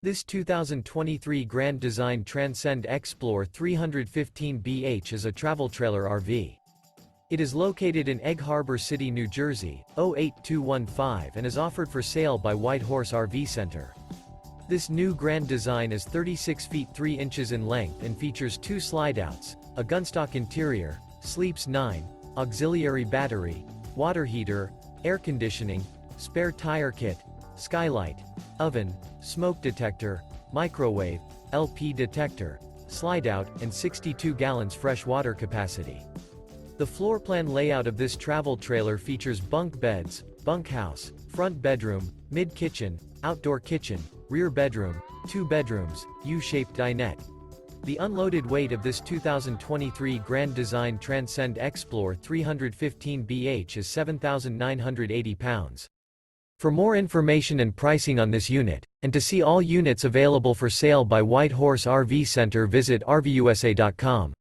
This 2023 Grand Design Transcend Xplor 315BH is a travel trailer RV. It is located in Egg Harbor City, New Jersey, 08215 and is offered for sale by White Horse RV Center. This new Grand Design is 36 feet 3 inches in length and features 2 slideouts, a GUNSTOCK interior, sleeps 9, auxiliary battery, water heater, air conditioning, spare tire kit, skylight, oven, smoke detector, microwave, LP detector, slideout, and 62 gallons fresh water capacity. The floor plan layout of this travel trailer features bunk beds, bunkhouse, front bedroom, mid-kitchen, outdoor kitchen, rear bedroom, 2 bedrooms, U-shaped dinette. The unloaded weight of this 2023 Grand Design Transcend Xplor 315BH is 7,980 pounds. For more information and pricing on this unit, and to see all units available for sale by White Horse RV Center, visit RVUSA.com.